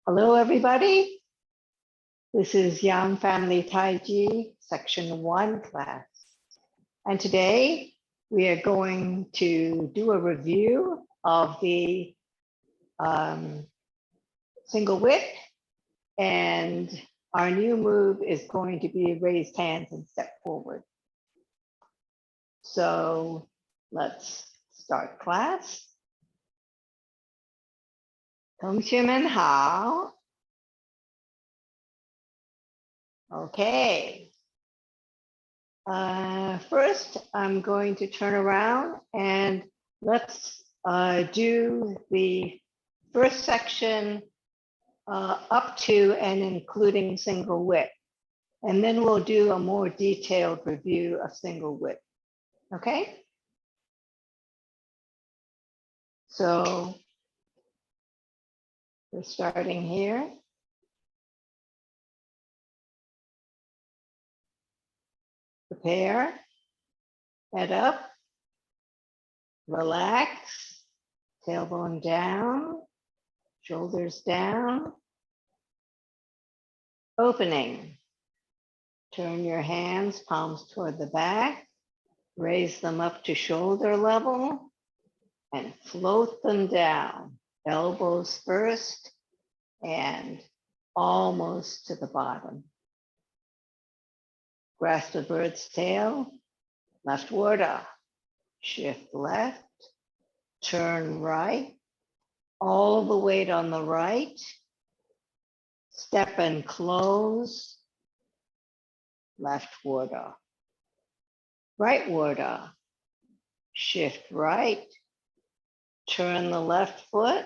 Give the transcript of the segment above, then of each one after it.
Hello, everybody. This is Yang Family Tai Chi Section 1 class. And today we are going to do a review of the single width. And our new move is going to be raised hands and step forward. So let's start class. 同学们好。Okay. First, I'm going to turn around and let's do the first section up to and including single width. And then we'll do a more detailed review of single width. Okay? So we're starting here. Prepare, head up, relax, tailbone down, shoulders down, opening. Turn your hands, palms toward the back, raise them up to shoulder level, and float them down, elbows first, and almost to the bottom. Grasp the bird's tail, left water, shift left, turn right, all the weight on the right, step and close, left water, right water, shift right, turn the left foot,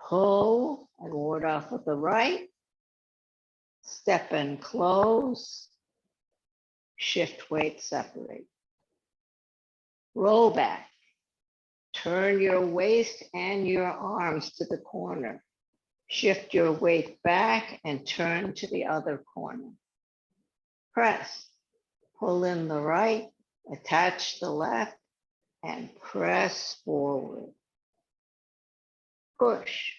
pull and ward off with the right, step and close, shift weight separate. Roll back, turn your waist and your arms to the corner. Shift your weight back and turn to the other corner. Press, pull in the right, attach the left, and press forward. Push.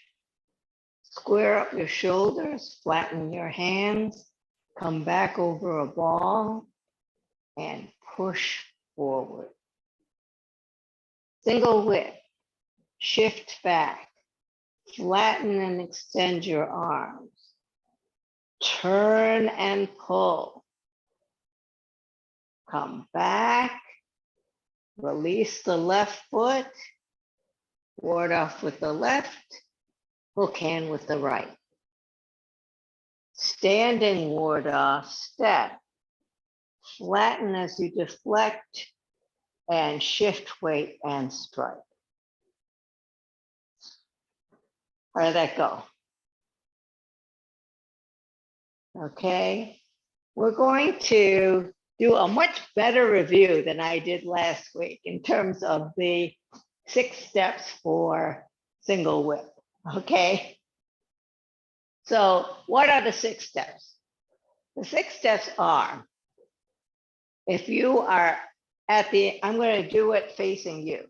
Square up your shoulders, flatten your hands, come back over a ball, and push forward. Single width, shift back, flatten and extend your arms, turn and pull. Come back, release the left foot, ward off with the left, hook hand with the right. Standing ward off, step, flatten as you deflect, and shift weight and strike. How did that go? Okay, we're going to do a much better review than I did last week in terms of the 6 steps for single width. Okay, so what are the 6 steps? The 6 steps are, if you are at the, I'm going to do it facing you.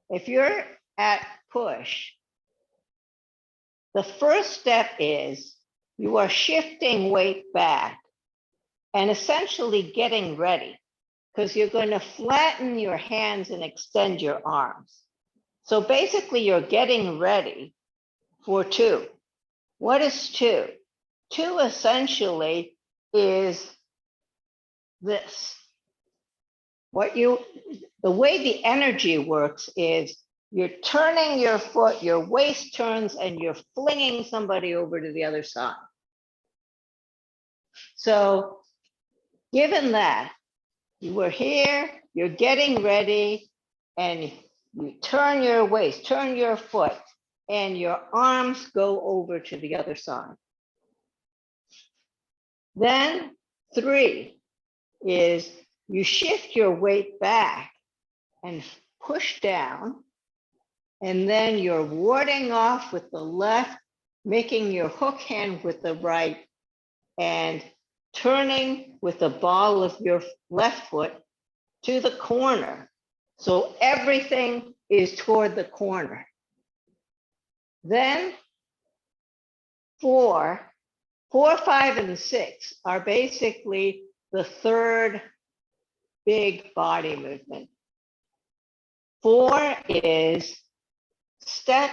If you're at push, the first step is you are shifting weight back and essentially getting ready, because you're going to flatten your hands and extend your arms. So basically you're getting ready for 2. What is 2? 2 essentially is this. The way the energy works is you're turning your foot, your waist turns, and you're flinging somebody over to the other side. So given that, you were here, you're getting ready, and you turn your waist, turn your foot, and your arms go over to the other side. Then 3 is you shift your weight back and push down, and then you're warding off with the left, making your hook hand with the right, and turning with the ball of your left foot to the corner. So everything is toward the corner. Then 4, 5, and 6 are basically the third big body movement. 4 is step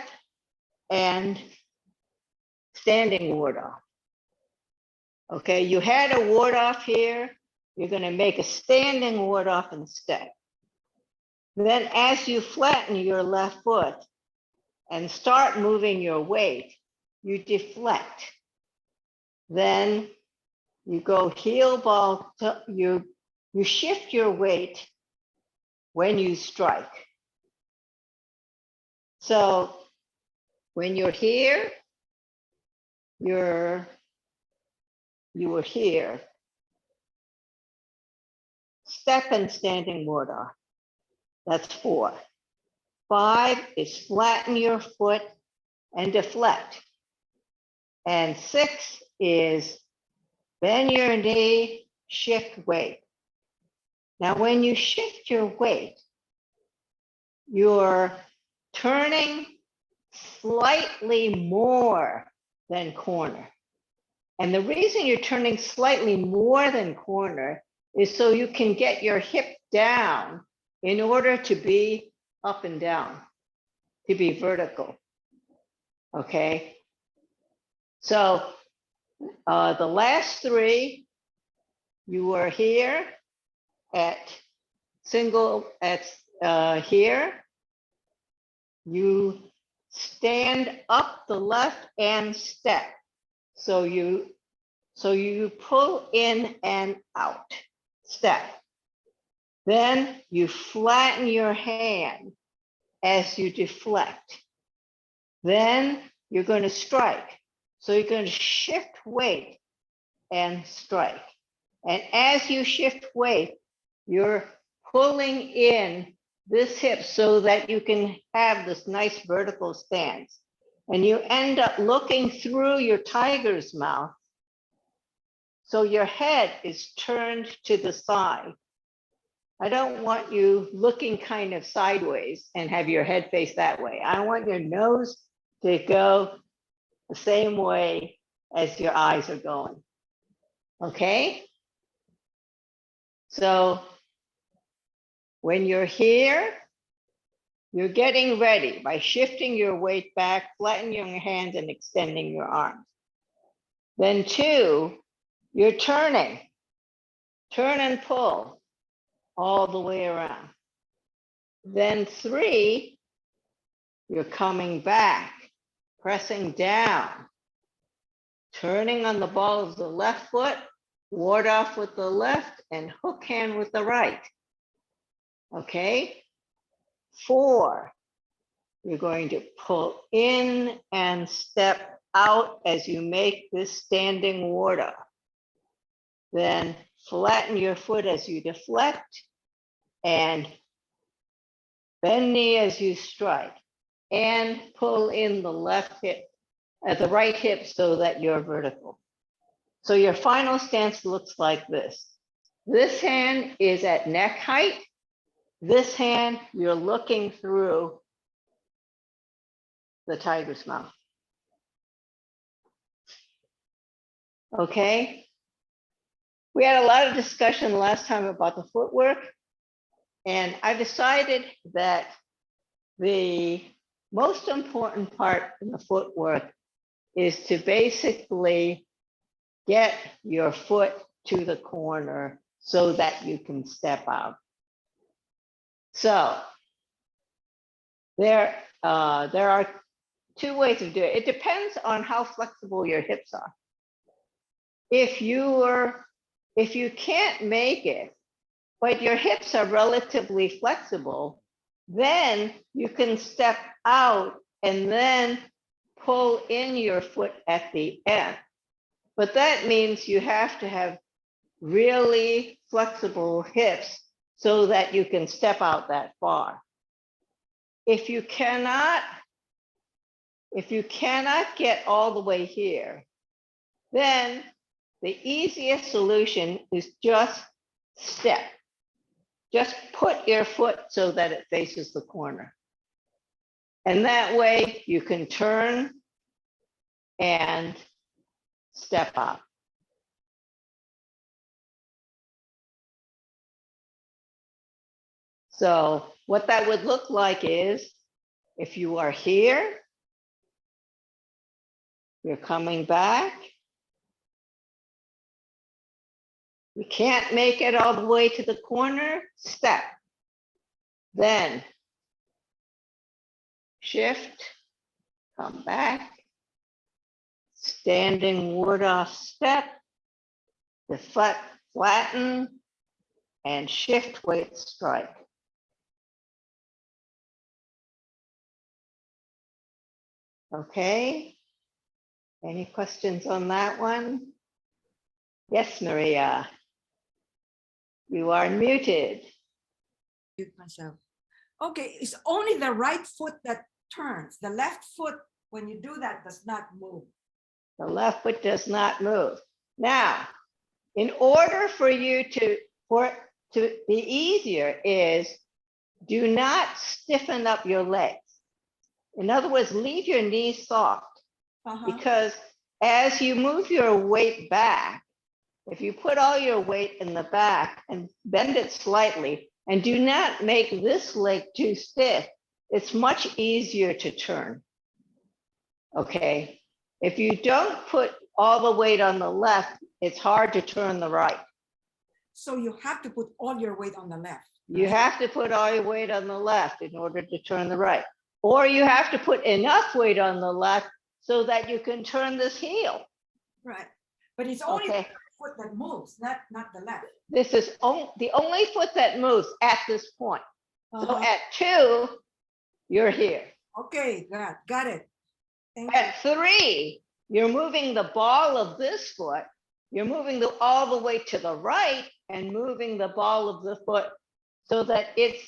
and standing ward off. Okay, you had a ward off here. You're going to make a standing ward off and step. Then as you flatten your left foot and start moving your weight, you deflect. Then you go heel ball, you shift your weight when you strike. So when you're here, you were here. Step and standing ward off. That's 4. 5 is flatten your foot and deflect. And 6 is bend your knee, shift weight. Now, when you shift your weight, you're turning slightly more than corner. And the reason you're turning slightly more than corner is so you can get your hip down in order to be up and down, to be vertical. Okay. So the last 3, you were here at single here. You stand up the left and step. So you pull in and out, step. Then you flatten your hand as you deflect. Then you're going to strike. So you're going to shift weight and strike. And as you shift weight, you're pulling in this hip so that you can have this nice vertical stance. And you end up looking through your tiger's mouth. So your head is turned to the side. I don't want you looking kind of sideways and have your head face that way. I want your nose to go the same way as your eyes are going. Okay? So when you're here, you're getting ready by shifting your weight back, flattening your hands and extending your arms. Then 2, you're turning. Turn and pull all the way around. Then 3, you're coming back, pressing down, turning on the ball of the left foot, ward off with the left and hook hand with the right. Okay? 4, you're going to pull in and step out as you make this standing ward off. Then flatten your foot as you deflect and bend knee as you strike and pull in the left hip, the right hip so that you're vertical. So your final stance looks like this. This hand is at neck height. This hand, you're looking through the tiger's mouth. Okay. We had a lot of discussion last time about the footwork, and I decided that the most important part in the footwork is to basically get your foot to the corner so that you can step out. So there are 2 ways of doing it. It depends on how flexible your hips are. If you can't make it, but your hips are relatively flexible, then you can step out and then pull in your foot at the end. But that means you have to have really flexible hips so that you can step out that far. If you cannot get all the way here, then the easiest solution is just step. Just put your foot so that it faces the corner. And that way you can turn and step up. So what that would look like is if you are here, you're coming back. You can't make it all the way to the corner, step. Then shift, come back, standing ward off step, deflect, flatten, and shift weight strike. Okay, any questions on that one? Yes, Maria. You are muted. Mute myself. Okay, it's only the right foot that turns. The left foot, when you do that, does not move. The left foot does not move. Now, in order for you for it to be easier is do not stiffen up your legs. In other words, leave your knees soft because as you move your weight back, if you put all your weight in the back and bend it slightly and do not make this leg too stiff, it's much easier to turn. Okay. If you don't put all the weight on the left, it's hard to turn the right. So you have to put all your weight on the left. You have to put all your weight on the left in order to turn the right. Or you have to put enough weight on the left so that you can turn this heel. Right. But it's only the foot that moves, not the left. This is the only foot that moves at this point. So at 2, you're here. Okay, got it. At 3, you're moving the ball of this foot. You're moving all the way to the right and moving the ball of the foot so that it's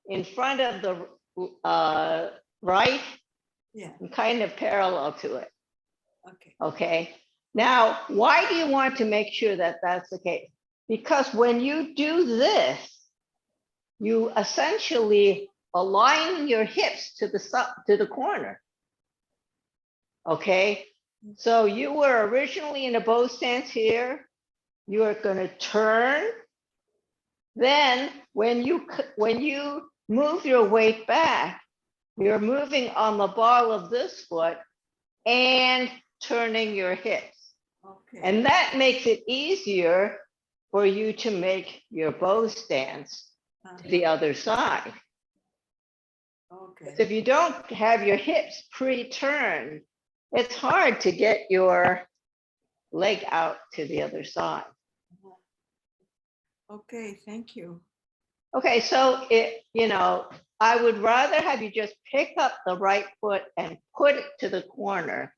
in front of the right and kind of parallel to it. Okay. Now, why do you want to make sure that that's the case? Because when you do this, you essentially align your hips to the corner. Okay, so you were originally in a bow stance here. You are going to turn. Then when you move your weight back, you're moving on the ball of this foot and turning your hips. Okay. And that makes it easier for you to make your bow stance to the other side. Okay. So if you don't have your hips pre-turned, it's hard to get your leg out to the other side. Okay, thank you. Okay, so I would rather have you just pick up the right foot and put it to the corner,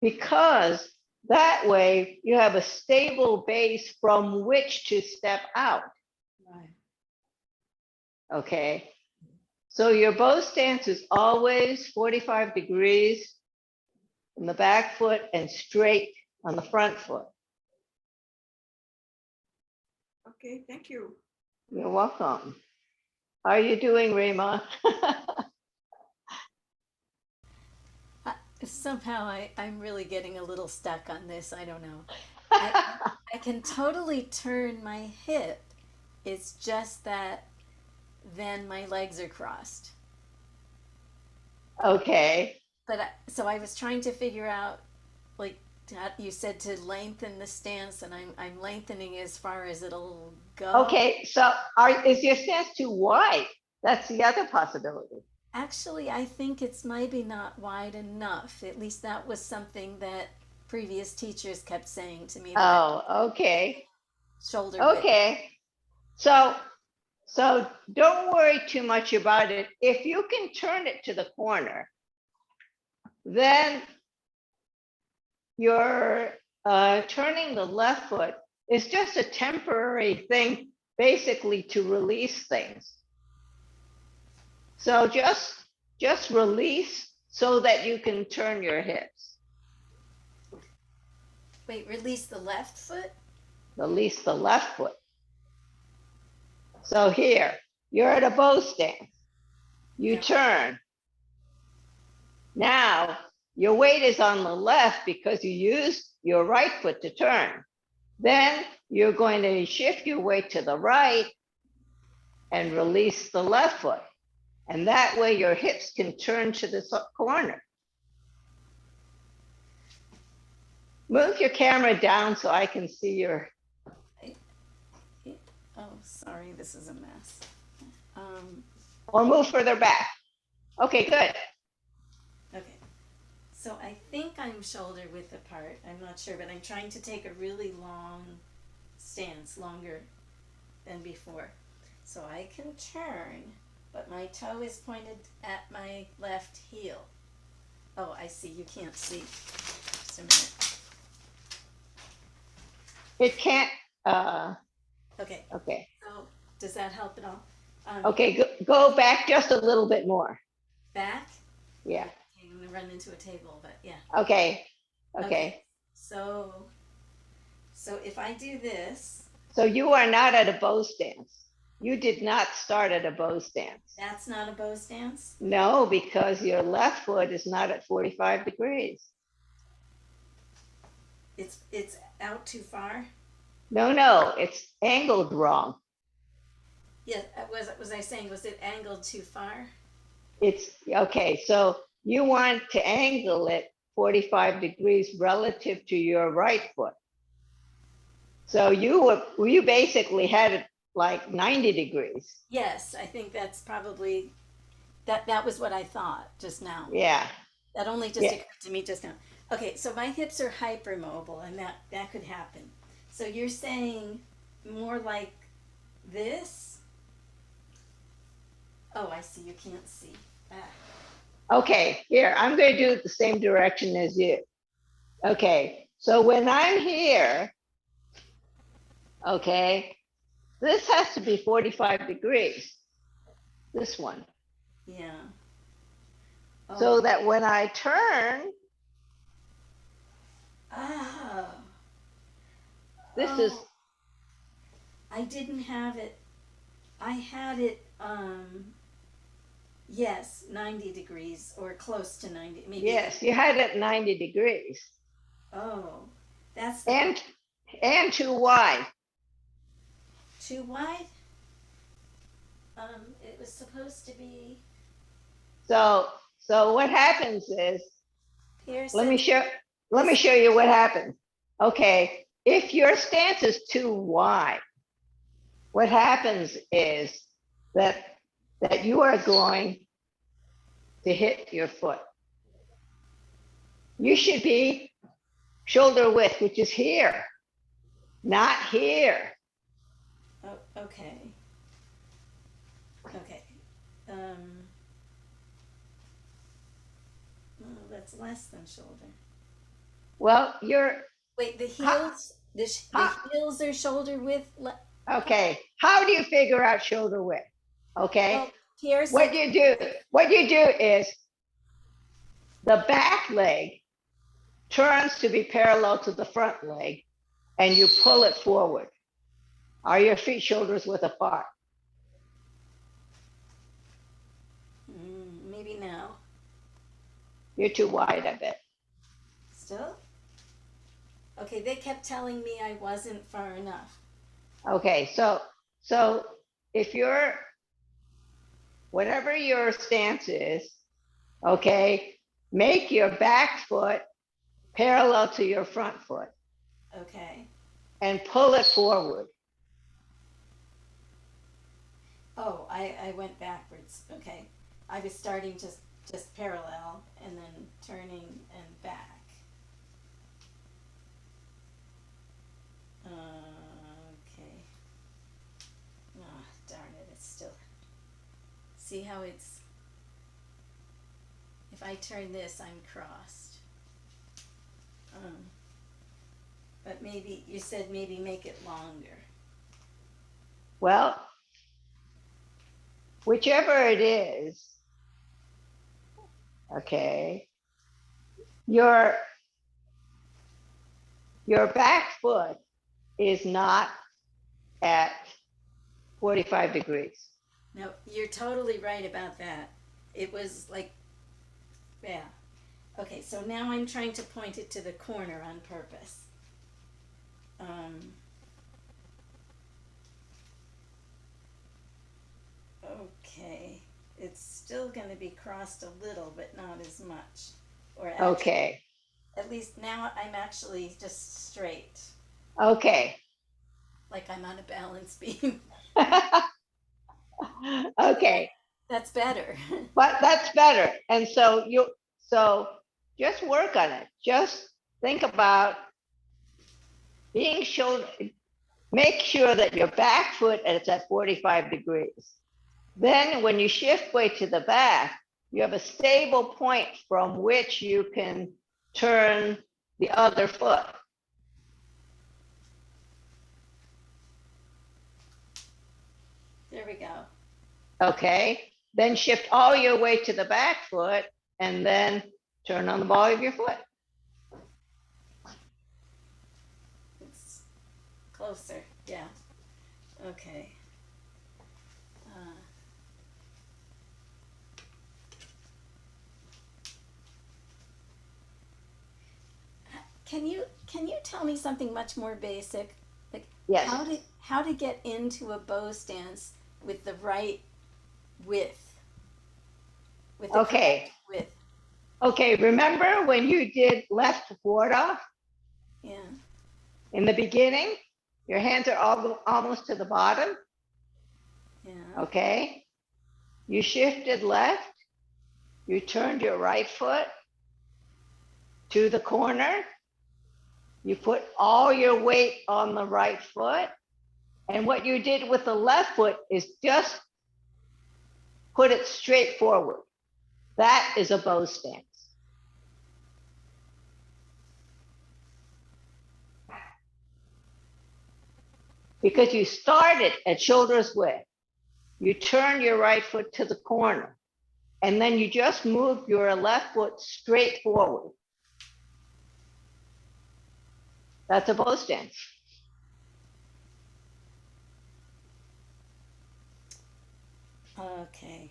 because that way you have a stable base from which to step out. Right. Okay, so your bow stance is always 45 degrees on the back foot and straight on the front foot. Okay, thank you. You're welcome. How are you doing, Rima? Somehow I'm really getting a little stuck on this. I don't know. I can totally turn my hip. It's just that then my legs are crossed. Okay. But so I was trying to figure out, like you said, to lengthen the stance, and I'm lengthening as far as it'll go. Okay, so is your stance too wide? That's the other possibility. Actually, I think it's maybe not wide enough. At least that was something that previous teachers kept saying to me. Oh, okay. Shoulder. Okay. So don't worry too much about it. If you can turn it to the corner, then you're turning the left foot is just a temporary thing, basically to release things. So just release so that you can turn your hips. Wait, release the left foot? Release the left foot. So here, you're at a bow stance. You turn. Now, your weight is on the left because you used your right foot to turn. Then you're going to shift your weight to the right and release the left foot. And that way your hips can turn to the corner. Move your camera down so I can see your. Oh, sorry, this is a mess. Or move further back. Okay, good. Okay, so I think I'm shoulder width apart. I'm not sure, but I'm trying to take a really long stance, longer than before. So I can turn, but my toe is pointed at my left heel. Oh, I see, you can't see. Just a minute. It can't, Okay, okay. so does that help at all? Okay, go back just a little bit more. Back? Yeah, Okay, I'm gonna run into a table, but yeah. okay, okay. So if I do this, So you are not at a bow stance. You did not start at a bow stance. that's not a bow stance? No, because your left foot is not at 45 degrees. It's out too far? No, it's angled wrong. Yeah, was I saying, was it angled too far? It's, okay, so you want to angle it 45 degrees relative to your right foot. So you basically had it like 90 degrees. Yes, I think that's probably, that was what I thought just now. Yeah, That only just Yeah. occurred to me just now. Okay, so my hips are hypermobile and that could happen. So you're saying more like this? Oh, I see, you can't see. Back. okay, here, I'm going to do it the same direction as you. Okay, so when I'm here, okay, this has to be 45 degrees, this one. Yeah. So Oh. that when I turn, Oh. this is, Oh. I didn't have it. I had it, yes, 90 degrees or close to 90, maybe. yes, you had it 90 degrees Oh, that's and too wide. too wide? It was supposed to be So what happens is, Pierce. let me show you what happens. Okay, if your stance is too wide, what happens is that you are going to hit your foot. You should be shoulder width, which is here, not here. Oh, okay. Okay. Oh, that's less than shoulder. Well, you're, Wait, the How- heels, the heels are shoulder width. okay, how do you figure out shoulder width? Okay, Well, Pierce. what you do is the back leg turns to be parallel to the front leg and you pull it forward. Are your feet shoulders width apart? Maybe now. You're too wide, I bet. Still? Okay, they kept telling me I wasn't far enough. Okay, so if you're, whatever your stance is, okay, make your back foot parallel to your front foot Okay. and pull it forward. Oh, I went backwards. Okay. I was starting just parallel and then turning and back. Okay. Oh, darn it, it's still. See how it's. If I turn this, I'm crossed. But maybe, you said maybe make it longer. Well, whichever it is, okay, your back foot is not at 45 degrees. No, you're totally right about that. It was like, yeah. Okay, so now I'm trying to point it to the corner on purpose. Okay, it's still going to be crossed a little, but not as much. Or actually, Okay, at least now I'm actually just straight, okay. like I'm on a balance beam. Okay, That's better. but that's better. And so just work on it. Just think about being shown, make sure that your back foot is at 45 degrees. Then when you shift weight to the back, you have a stable point from which you can turn the other foot. There we go. Okay, then shift all your weight to the back foot and then turn on the ball of your foot. It's closer. Yeah. Okay. Can you tell me something much more basic? Like Yes. how to get into a bow stance with the right width? With the Okay. correct width. Okay, remember when you did left ward off Yeah. in the beginning? Your hands are all almost to the bottom. Yeah. Okay. You shifted left. You turned your right foot to the corner. You put all your weight on the right foot. And what you did with the left foot is just put it straight forward. That is a bow stance. Because you started at shoulder's width. You turn your right foot to the corner. And then you just move your left foot straight forward. That's a bow stance. Okay.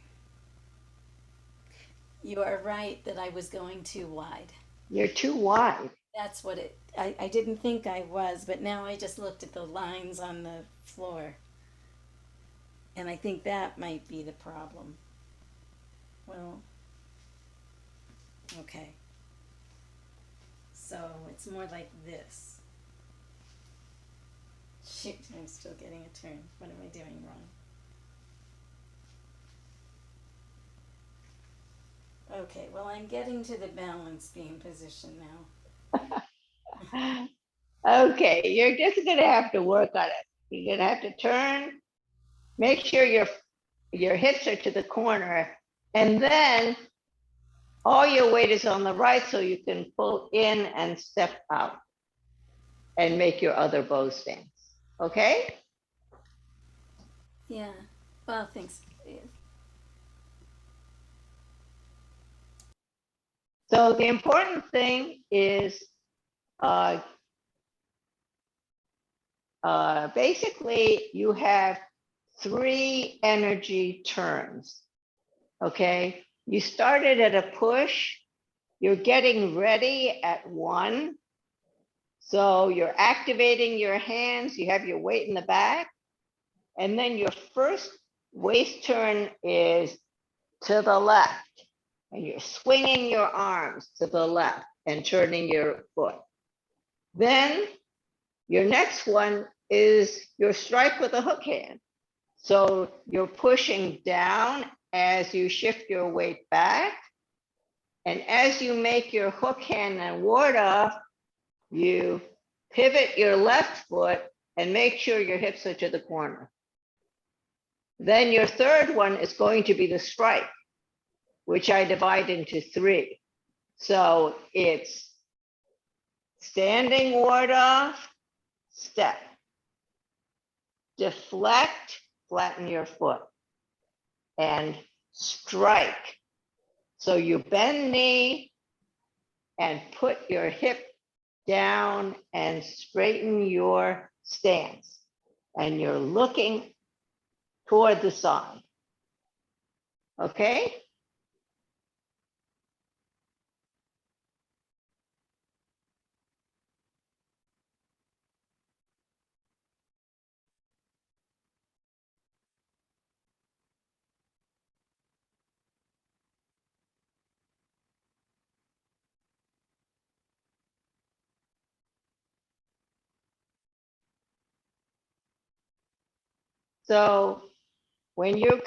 You are right that I was going too wide. You're too wide. That's what I didn't think I was, but now I just looked at the lines on the floor. And I think that might be the problem. Well, okay. So it's more like this. Shoot, I'm still getting a turn. What am I doing wrong? Okay, well, I'm getting to the balance beam position now. Okay, you're just gonna have to work on it. You're gonna have to turn, make sure your hips are to the corner, and then all your weight is on the right so you can pull in and step out and make your other bow stance. Okay? Yeah. Well, thanks. So the important thing is basically you have 3 energy turns. Okay? You started at a push, you're getting ready at 1. So you're activating your hands, you have your weight in the back, and then your first waist turn is to the left, and you're swinging your arms to the left and turning your foot. Then your next one is your strike with a hook hand. So you're pushing down as you shift your weight back. And as you make your hook hand and ward off, you pivot your left foot and make sure your hips are to the corner. Then your third one is going to be the strike, which I divide into 3. So it's standing ward off, step, deflect, flatten your foot, and strike. So you bend knee and put your hip down and straighten your stance. And you're looking toward the side. Okay? So when you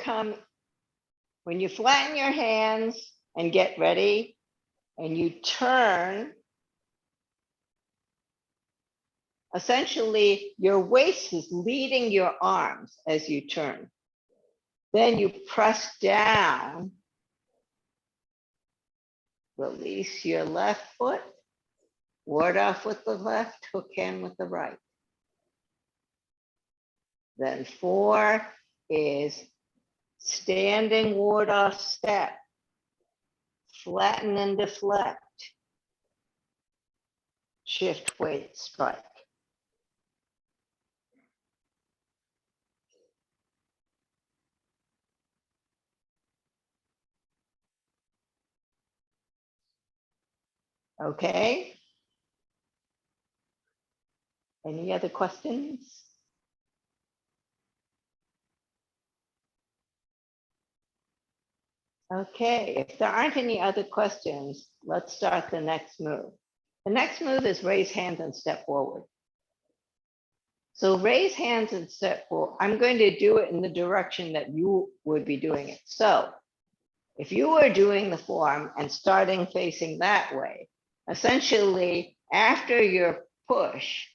flatten your hands and get ready and you turn, essentially your waist is leading your arms as you turn. Then you press down, release your left foot, ward off with the left, hook hand with the right. Then 4 is standing ward off step, flatten and deflect, shift weight strike. Okay. Any other questions? Okay, if there aren't any other questions, let's start the next move. The next move is raise hands and step forward. So raise hands and step forward. I'm going to do it in the direction that you would be doing it. So if you were doing the form and starting facing that way, essentially after your push,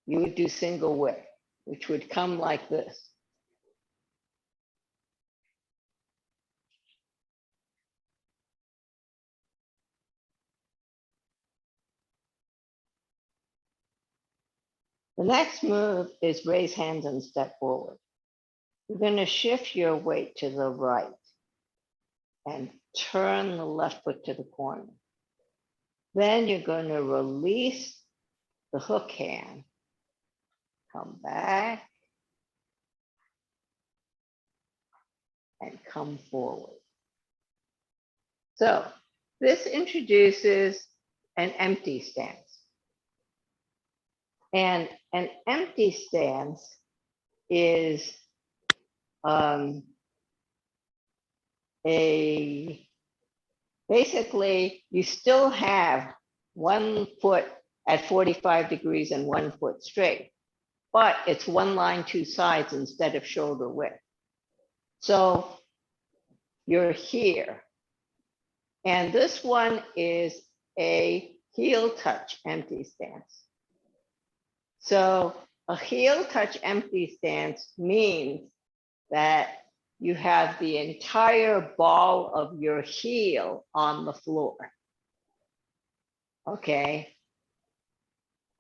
you would do single width, which would come like this. The next move is raise hands and step forward. You're going to shift your weight to the right and turn the left foot to the corner. Then you're going to release the hook hand, come back, and come forward. So this introduces an empty stance. And an empty stance is basically you still have one foot at 45 degrees and one foot straight, but it's one line, two sides instead of shoulder width. So you're here. And this one is a heel touch empty stance. So a heel touch empty stance means that you have the entire ball of your heel on the floor. Okay.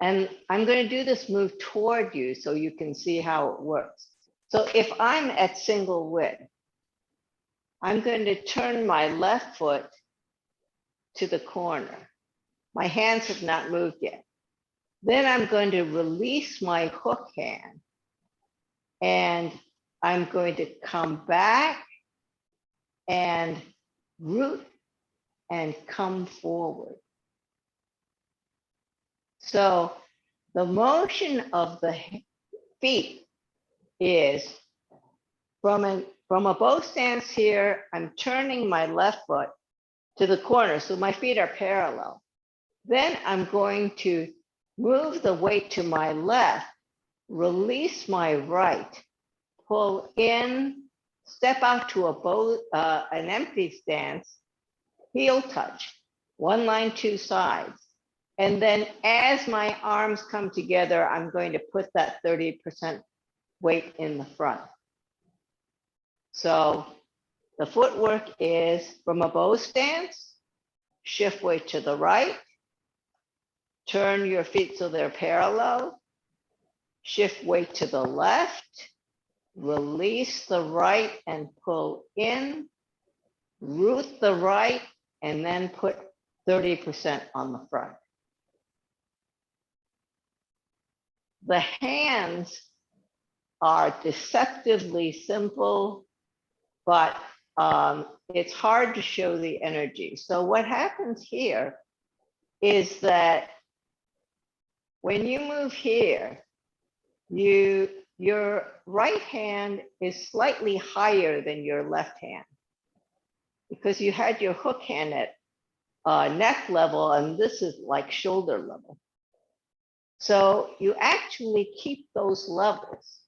And I'm going to do this move toward you so you can see how it works. So if I'm at single width, I'm going to turn my left foot to the corner. My hands have not moved yet. Then I'm going to release my hook hand and I'm going to come back and root and come forward. So the motion of the feet is from a bow stance here, I'm turning my left foot to the corner, so my feet are parallel. Then I'm going to move the weight to my left, release my right, pull in, step out to a bow, an empty stance, heel touch, one line, two sides. And then as my arms come together, I'm going to put that 30% weight in the front. So the footwork is from a bow stance, shift weight to the right, turn your feet so they're parallel, shift weight to the left, release the right and pull in, root the right, and then put 30% on the front. The hands are deceptively simple, but it's hard to show the energy. So what happens here is that when you move here, your right hand is slightly higher than your left hand because you had your hook hand at neck level, and this is like shoulder level. So you actually keep those levels.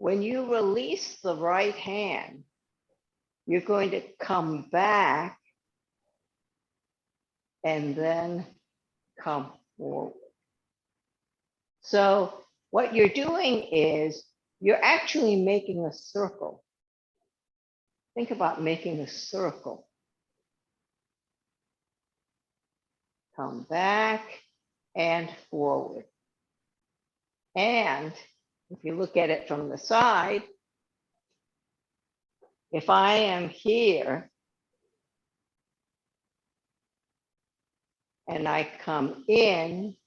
when you release the right hand, you're going to come back and then come forward. So what you're doing is you're actually making a circle. Think about making a circle. Come back and forward. And if you look at it from the side, if I am here and I come in,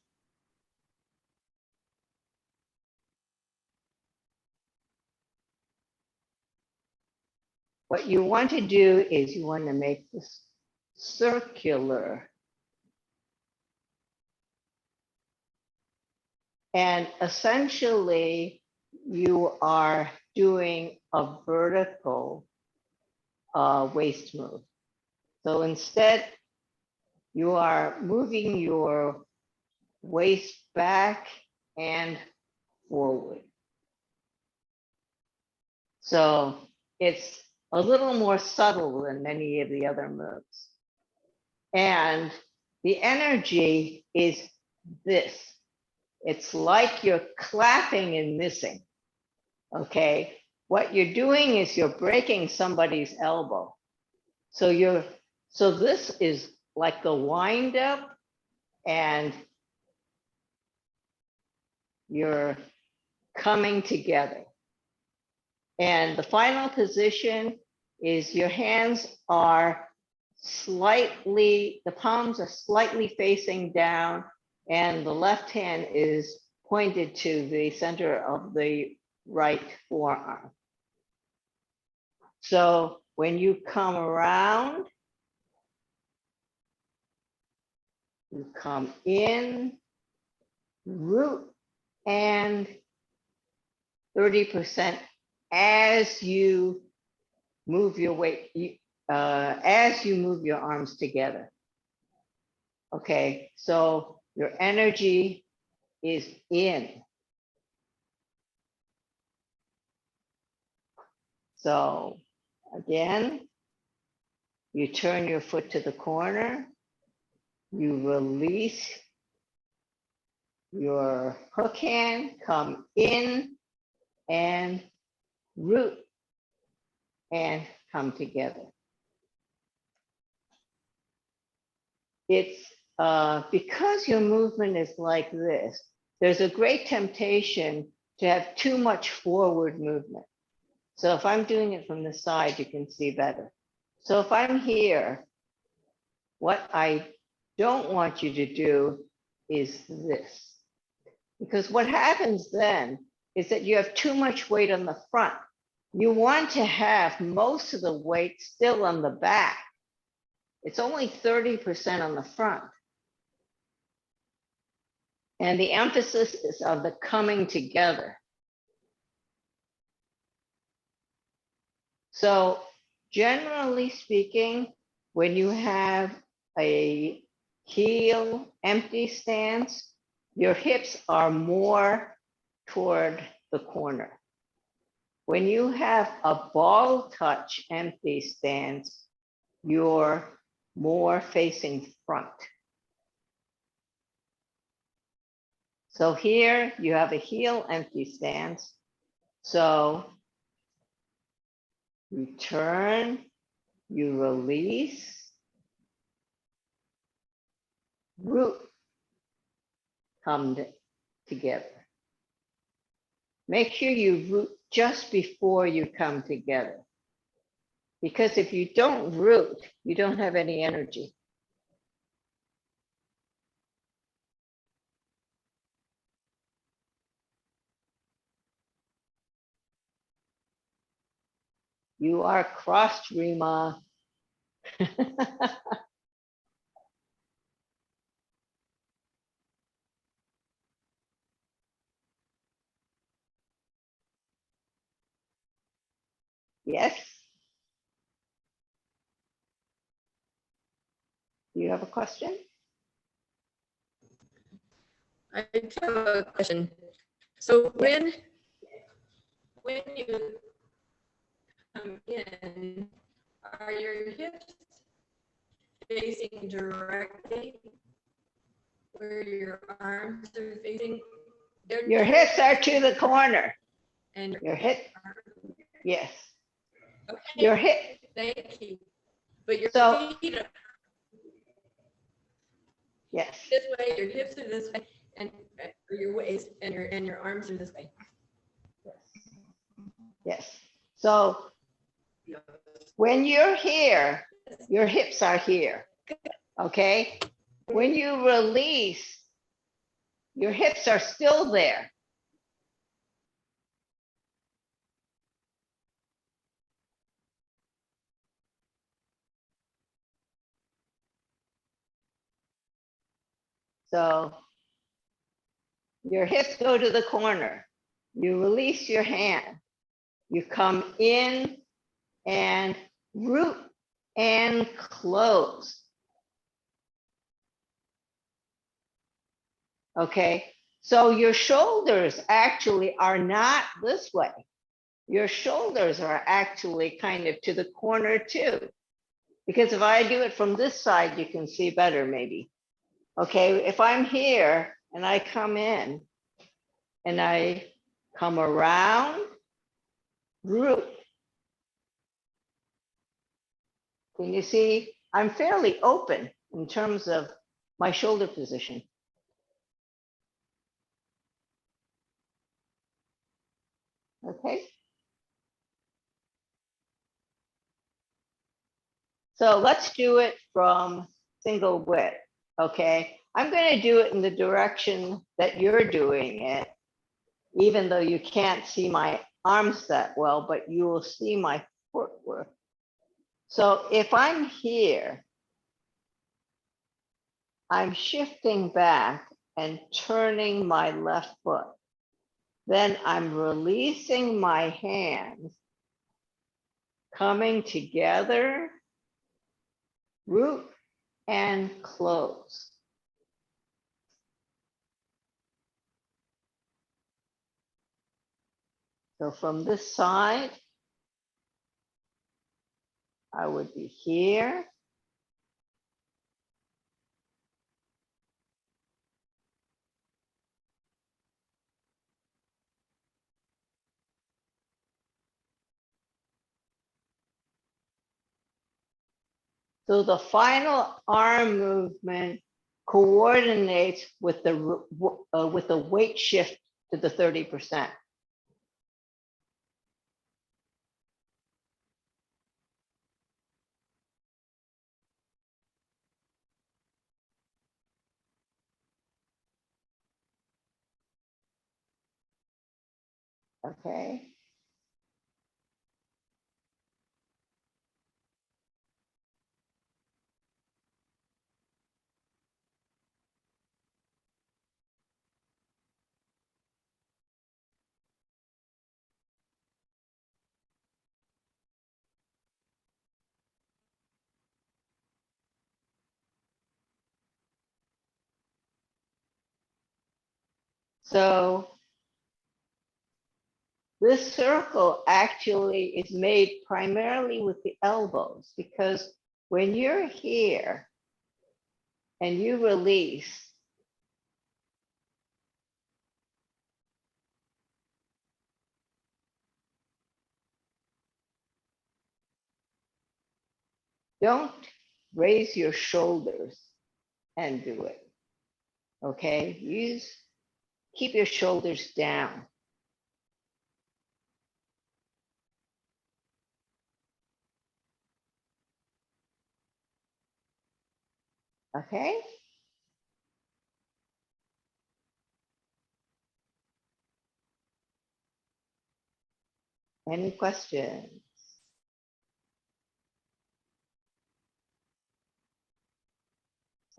what you want to do is you want to make this circular. And essentially, you are doing a vertical waist move. So instead, you are moving your waist back and forward. So it's a little more subtle than many of the other moves. And the energy is this. It's like you're clapping and missing, okay? What you're doing is you're breaking somebody's elbow. So this is like the wind up, and you're coming together. And the final position is your hands are slightly, the palms are slightly facing down, and the left hand is pointed to the center of the right forearm. So when you come around, you come in, root, and 30% as you move your weight, as you move your arms together. Okay, so your energy is in. So again, you turn your foot to the corner, you release your hook hand, come in and root and come together. It's because your movement is like this, there's a great temptation to have too much forward movement. So if I'm doing it from the side, you can see better. So if I'm here, what I don't want you to do is this. Because what happens then is that you have too much weight on the front. You want to have most of the weight still on the back. It's only 30% on the front. And the emphasis is on the coming together. So generally speaking, when you have a heel empty stance, your hips are more toward the corner. When you have a ball touch empty stance, you're more facing front. So here you have a heel empty stance. So you turn, you release, root, come together. Make sure you root just before you come together. Because if you don't root, you don't have any energy. You are crossed, Rima. Yes? You have a question? I have a question. So when when you come in, are your hips facing directly where your arms are facing? Your hips are to the corner. And Your hip, yes. okay, Your hip, thank you. But your So- feet are yes. this way, your hips are this way, and or your waist and your arms are this way. Yes. So when you're here, your hips are here. Okay. When you release, your hips are still there. So your hips go to the corner. You release your hand. You come in and root and close. Okay. So your shoulders actually are not this way. Your shoulders are actually kind of to the corner too. Because if I do it from this side, you can see better maybe. Okay, if I'm here and I come in and I come around, root. Can you see? I'm fairly open in terms of my shoulder position. Okay. So let's do it from single width. Okay. I'm going to do it in the direction that you're doing it, even though you can't see my arms that well, but you will see my footwork. So if I'm here, I'm shifting back and turning my left foot. Then I'm releasing my hands, coming together, root and close. So from this side, I would be here. So the final arm movement coordinates with the weight shift to the 30%. Okay. So this circle actually is made primarily with the elbows, because when you're here and you release, don't raise your shoulders and do it. Okay, keep your shoulders down. Okay. Any questions?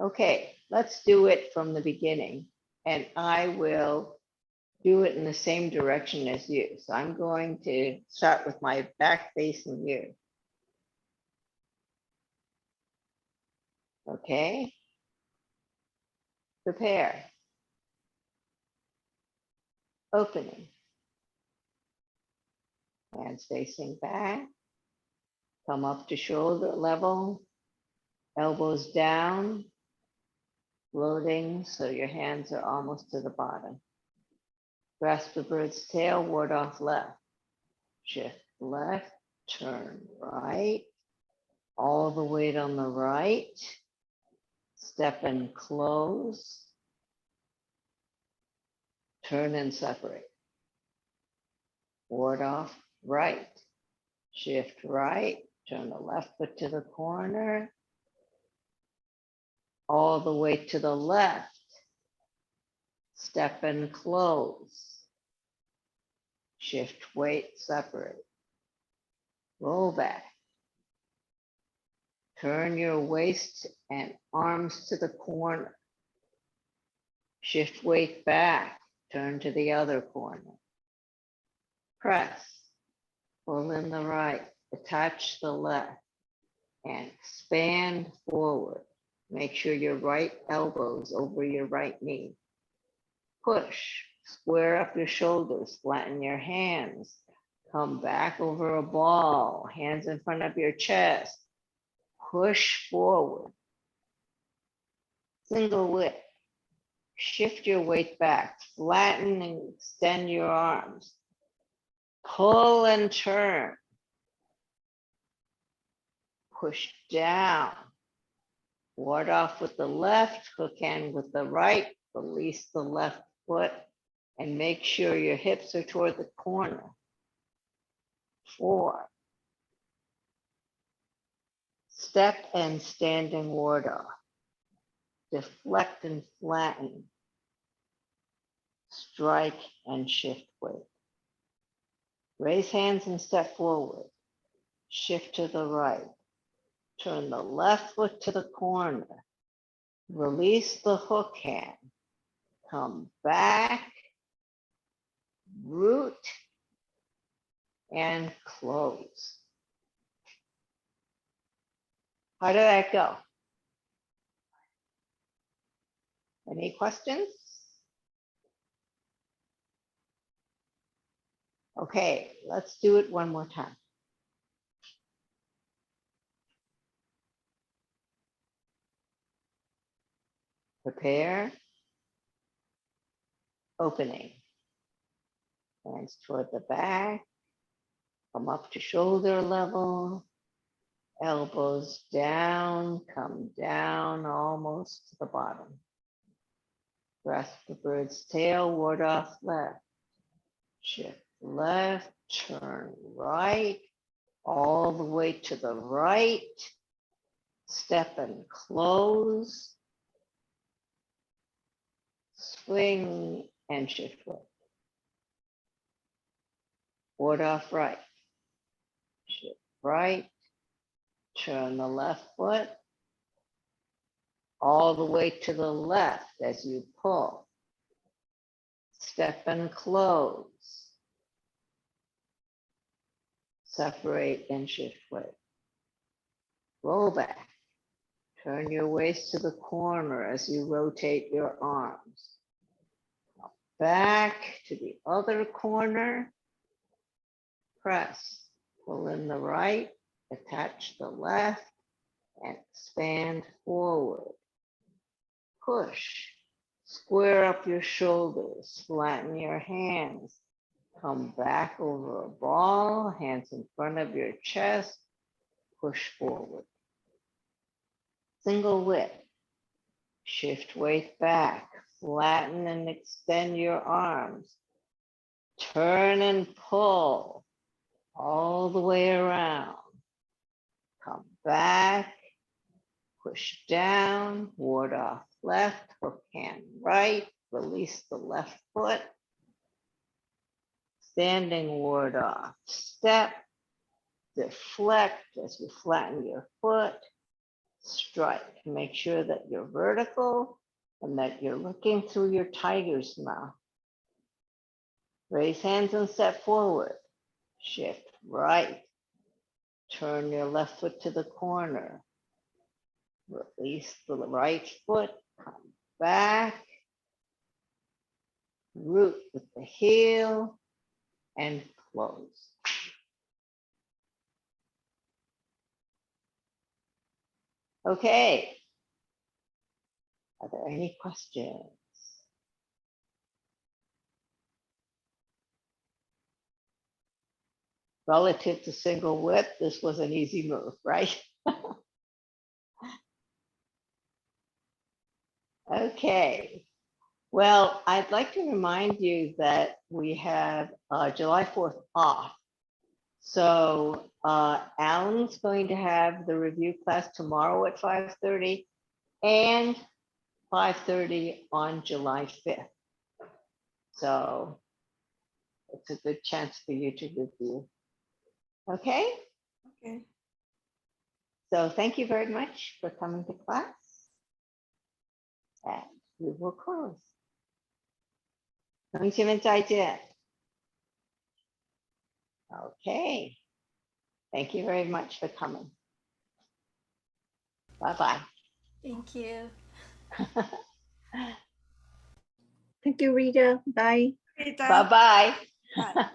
Okay, let's do it from the beginning, and I will do it in the same direction as you. So I'm going to start with my back facing you. Okay. Prepare. Opening. Hands facing back. Come up to shoulder level. Elbows down. Floating so your hands are almost to the bottom. Grasp the bird's tail, ward off left. Shift left, turn right. All the weight on the right. Step and close. Turn and separate. Ward off right. Shift right. Turn the left foot to the corner. All the way to the left. Step and close. Shift weight, separate. Roll back. Turn your waist and arms to the corner. Shift weight back. Turn to the other corner. Press. Pull in the right. Attach the left. And expand forward. Make sure your right elbow's over your right knee. Push. Square up your shoulders. Flatten your hands. Come back over a ball. Hands in front of your chest. Push forward. Single whip. Shift your weight back. Flatten and extend your arms. Pull and turn. Push down. Ward off with the left, hook hand with the right, release the left foot, and make sure your hips are toward the corner. 4. Step and standing ward off. Deflect and flatten. Strike and shift weight. Raise hands and step forward. Shift to the right. Turn the left foot to the corner. Release the hook hand. Come back. Root and close. How did that go? Any questions? Okay, let's do it one more time. Prepare. Opening. Hands toward the back. Come up to shoulder level. Elbows down, come down almost to the bottom. Grasp the bird's tail, ward off left. Shift left, turn right, all the way to the right. Step and close. Swing and shift right. Ward off right. Shift right. Turn the left foot all the way to the left as you pull. Step and close. Separate and shift weight. Roll back. Turn your waist to the corner as you rotate your arms. Back to the other corner. Press. Pull in the right. Attach the left and expand forward. Push. Square up your shoulders. Flatten your hands. Come back over a ball. Hands in front of your chest. Push forward. Single whip. Shift weight back. Flatten and extend your arms. Turn and pull all the way around. Come back, push down, ward off left, hook hand right, release the left foot. Standing ward off, step, deflect as you flatten your foot, strike. Make sure that you're vertical and that you're looking through your tiger's mouth. Raise hands and step forward, shift right. Turn your left foot to the corner. Release the right foot, come back. Root with the heel and close. Okay. Are there any questions? Relative to single width, this was an easy move, right? Okay. Well, I'd like to remind you that we have July 4th off. So Alan's going to have the review class tomorrow at 5:30 and 5:30 on July 5th. So it's a good chance for you to review. Okay, Okay. so thank you very much for coming to class. And we will close. 同学们再见. Okay. Thank you very much for coming. Bye-bye. Thank you. Thank you, Rita. Bye. Rita, Bye-bye. bye.